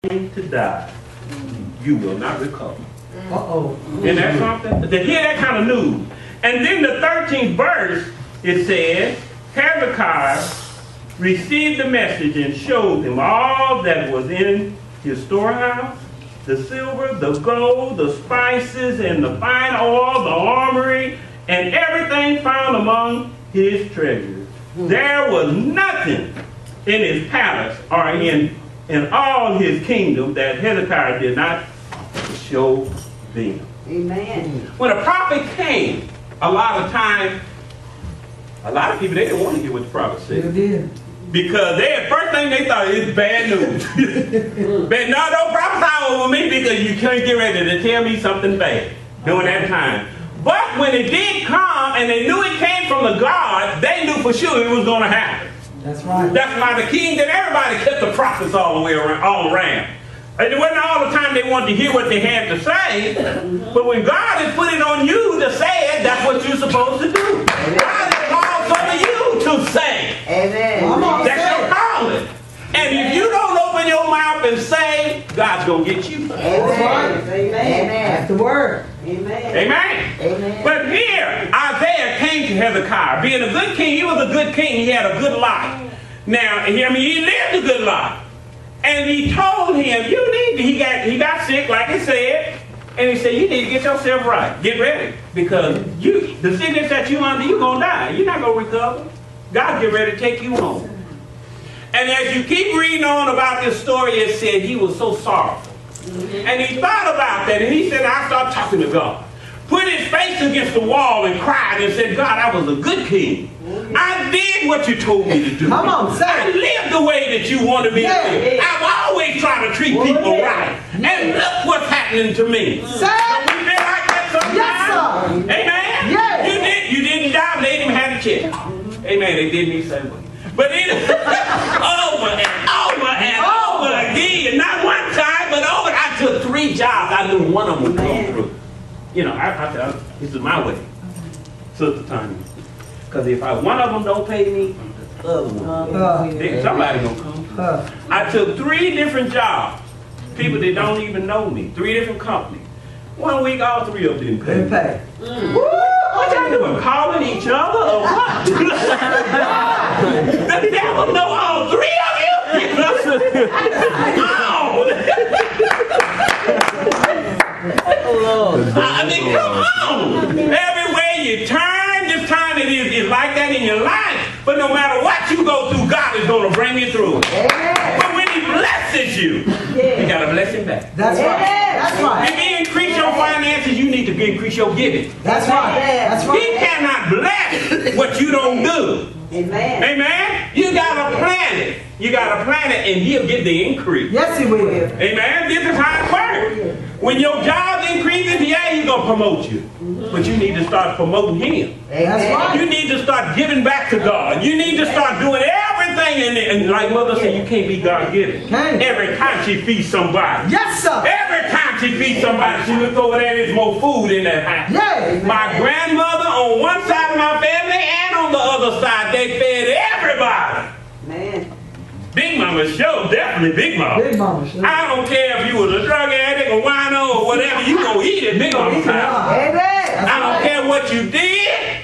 to die, you will not recover. Uh-oh. Isn't that something? To hear that kind of news. And then the 13th verse, it says, Hezekiah received the message and showed him all that was in his storehouse, the silver, the gold, the spices, and the fine oil, the armory, and everything found among his treasures. There was nothing in his palace or in all his kingdom that Hezekiah did not show them. Amen. When a prophet came, a lot of times, a lot of people, they didn't want to hear what the prophet said. They did. Because first thing they thought is bad news. But no, don't prophesy over me because you can't get ready to tell me something bad during that time. But when it did come and they knew it came from the God, they knew for sure it was going to happen. That's right. That's why the king and everybody kept the prophets all the way around, all around. And it wasn't all the time they wanted to hear what they had to say. But when God has put it on you to say it, that's what you're supposed to do. God has called some of you to say. Amen. That's your calling. And if you don't open your mouth and say, God's going to get you. Amen. Amen. That's the word. Amen. Amen. Amen. But here, Isaiah came to Hezekiah. Being a good king, he was a good king. He had a good life. Now, hear me, he lived a good life. And he told him, you need to, he got sick, like he said. And he said, you need to get yourself right. Get ready. Because the sickness that you're under, you're going to die. You're not going to recover. God get ready to take you home. And as you keep reading on about this story, it said he was so sorrowful. And he thought about that, and he said, I started talking to God. Put his face against the wall and cried and said, God, I was a good king. I did what you told me to do. Come on, say I lived the way that you wanted me to live. I've always tried to treat people right. And look what's happening to me. Say Don't we feel like that sometimes? Yes, sir. Amen? Yes. You didn't die, they didn't have the check. Amen. They did me the same way. But it over and over and over again. Not one time, but over. I took 3 jobs. I knew one of them would come through. You know, I this is my way, Sister Tanya. Because if one of them don't pay me, the other one, somebody gonna come. I took 3 different jobs. People that don't even know me. 3 different companies. 1 week, all 3 of them didn't pay. What y'all doing? Calling each other or what? The devil know all 3 of you? I mean, come on. Everywhere you turn, this time it is like that in your life. But no matter what you go through, God is going to bring you through it. But when he blesses you, you got to bless him back. That's right. That's right. If he increase your finances, you need to increase your giving. That's right. That's right. He cannot bless what you don't do. Amen. Amen. You got to plan it. You got to plan it and he'll give the increase. Yes, he will. Amen. This is how it works. When your job increases, yeah, he's going to promote you. But you need to start promoting him. That's right. You need to start giving back to God. You need to start doing everything. And like Mother said, you can't be God-given. Every time she feeds somebody. Yes, sir. Every time she feeds somebody, she looks over there and there's more food in that house. Yeah. My grandmother on one side of my family and on the other side, they fed everybody. Man. Big Mama show, definitely Big Mama. Big Mama show. I don't care if you was a drug addict or wino or whatever, you gonna eat it Big Mama's house. Amen. I don't care what you did,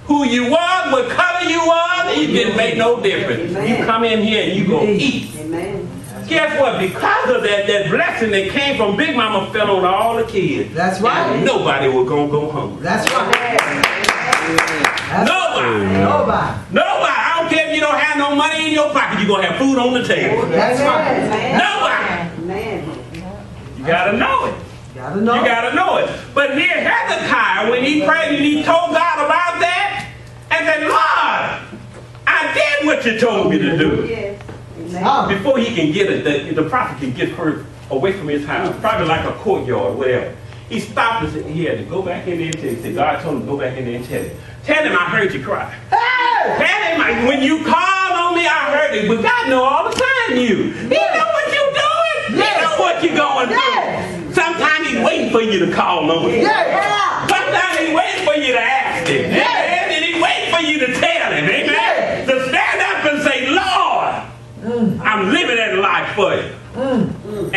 who you was, what color you was, it didn't make no difference. You come in here and you gonna eat. Amen. Guess what? Because of that blessing that came from Big Mama fell on all the kids. That's right. And nobody was gonna go hungry. That's right. Nobody. I don't care if you don't have no money in your pocket, you're going to have food on the table. That's right. Nobody. Amen. You got to know it. Gotta know. You got to know it. But here Hezekiah, when he prayed and he told God about that, and said, Lord, I did what you told me to do. Yes. Amen. Before he can get it, the prophet can get her away from his house, probably like a courtyard or whatever. He stopped and said, he had to go back in there and tell him. He said, God told him to go back in there and tell him. Tell him I heard you cry. Hey! Tell him when you called on me, I heard it. But God know all the time you. He know what you're doing. He know what you're going through. Sometimes he's waiting for you to call on him. Sometimes he's waiting for you to ask him. Amen. And he's waiting for you to tell him. Amen. To stand up and say, Lord, I'm living that life for you.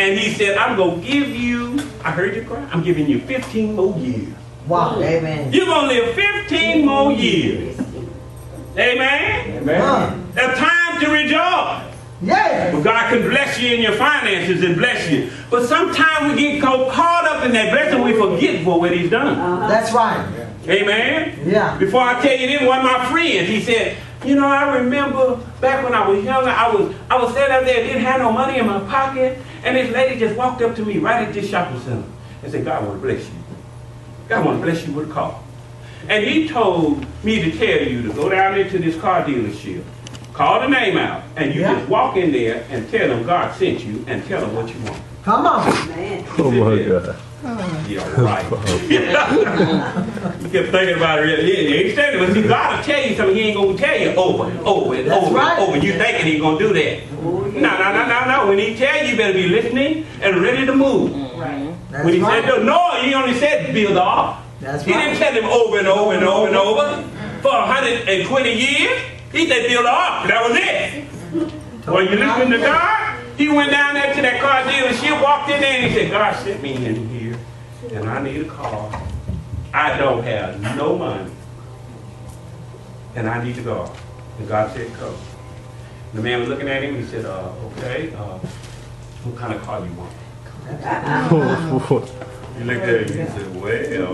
And he said, I'm going to give you, I heard you cry, I'm giving you 15 more years. Wow. Amen. You're going to live 15 more years. Amen? Amen. It's time to rejoice. Yeah. Well, God can bless you in your finances and bless you. But sometimes we get caught up in that blessing, we forget for what he's done. That's right. Amen? Yeah. Before I tell you this, one of my friends, he said, you know, I remember back when I was younger, I was sitting out there, didn't have no money in my pocket, and this lady just walked up to me right at this shopping center and said, God want to bless you. God want to bless you with a car. And he told me to tell you to go down into this car dealership, call the name out, and you just walk in there and tell them God sent you and tell them what you want. Come on. Man. Oh my God. Yeah, right. You kept thinking about it. He ain't standing, but see, God will tell you something. He ain't going to tell you over and over and That's over right. and over. You thinking he's going to do that. No. When he tell you, you better be listening and ready to move. Right. That's When he right. said, no, he only said build the ark. That's He right. didn't tell him over and over and over and over for 120 years. He said build the ark. That was it. Well, you listening to God? He went down there to that car dealership, walked in there, and he said, God sent me in here, and I need a car. I don't have no money, and I need to go. And God said, go. The man was looking at him, he said, okay, what kind of car you want? He looked at him, he said, well, you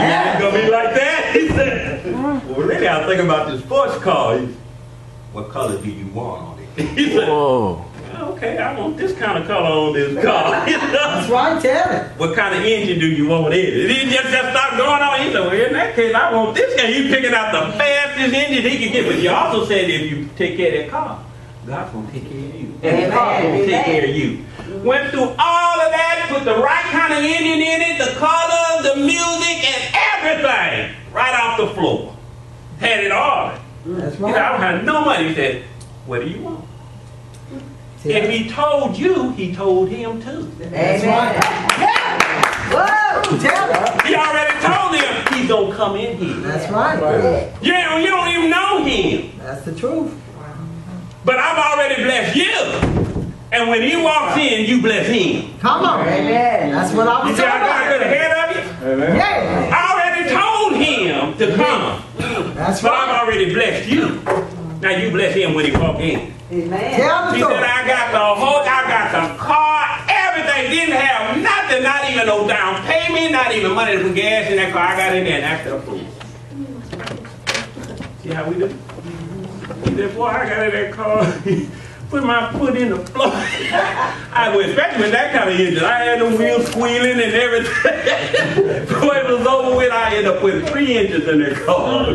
ain't gonna be like that? He said, well, really, I was thinking about this sports car. He said, what color do you want on it? He said, Whoa. okay, I want this kind of color on this car. That's right. Tell it. What kind of engine do you want in it? He just started going on. He said, well, in that case, I want this guy. He's picking out the fastest engine he can get. But you also said if you take care of that car, God's going to take care of you. And the car's going to take care of you. Went through all of that, put the right kind of engine in it, the color, the music, and everything right off the floor. Had it all. That's He said, I don't right. have no money. He said, what do you want? Tell If it. he told you, he told him too. That's right. Yeah. Whoa. Tell it. He already told him he's going to come in here. That's right. You don't even know him. That's the truth. But I've already blessed you. And when he walks in, you bless him. Come on. Amen. That's what I You was see, talking I got about. ahead of you. Yeah. I already told him to come. That's But I've right. already blessed you. Now you bless him when he walk in. Amen. Tell the He said, story. I got the car, everything. Didn't have nothing, not even no down payment, not even money to put gas in that car. I got in there and asked her food. See how we do? He said, boy, I got in that car, put my foot in the floor. I went, especially with that kind of engine. I had the wheels squealing and everything. Before it was over with, I ended up with 3 engines in that car.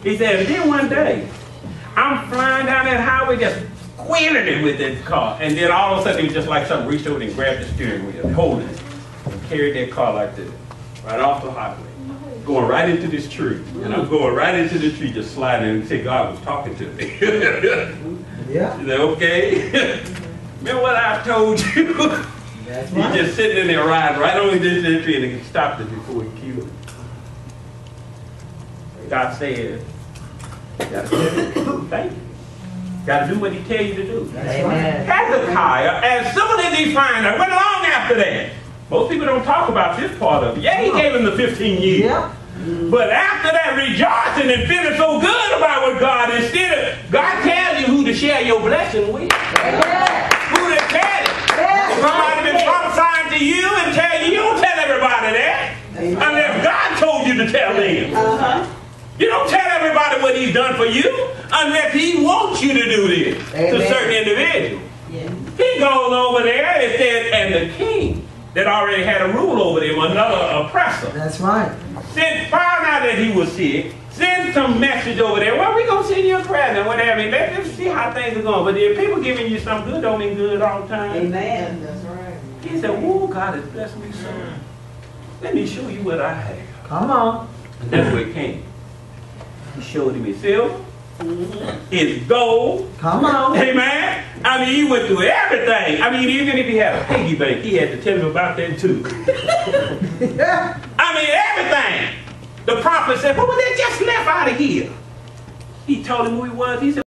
He said, and then one day, I'm flying down that highway just squealing it with that car. And then all of a sudden, it was just like something reached over and grabbed the steering wheel, holding it, and carried that car like this, right off the highway, going right into this tree. And I'm going right into the tree, just sliding, and said, God was talking to me. Yeah. He said, okay. Remember what I told you? That's He right. just sitting in there riding right on this tree, and he stopped it before he killed it. God said, you gotta thank you. Gotta do what he tell you to do. Amen. Hezekiah, as soon as he found out, went along after that. Most people don't talk about this part of it. Yeah, he gave him the 15 years. Yeah. But after that, rejoicing and feeling so good about what God is still, God tells you who to share your blessing with. Amen. Who to tell it. Yeah. Somebody been prophesying to you and tell you, you don't tell everybody that. Unless God told you to tell them. You don't tell everybody what he's done for you unless he wants you to do this to certain individuals. He goes over there and said, and the king that already had a rule over them, another oppressor, That's right. found out that he was sick, send some message over there. Well, we're going to send you a present, whatever. Let's just see how things are going. But if people giving you something good, don't mean good all the time. Amen. That's right. He said, oh, God has blessed me so. Let me show you what I have. Come on. And that's where it came. He showed him his silver, his gold. Come on. Amen. I mean, he went through everything. I mean, even if he had a piggy bank, he had to tell him about that too. Yeah. I mean, everything. The prophet said, what was that just left out of here? He told him who he was. He said,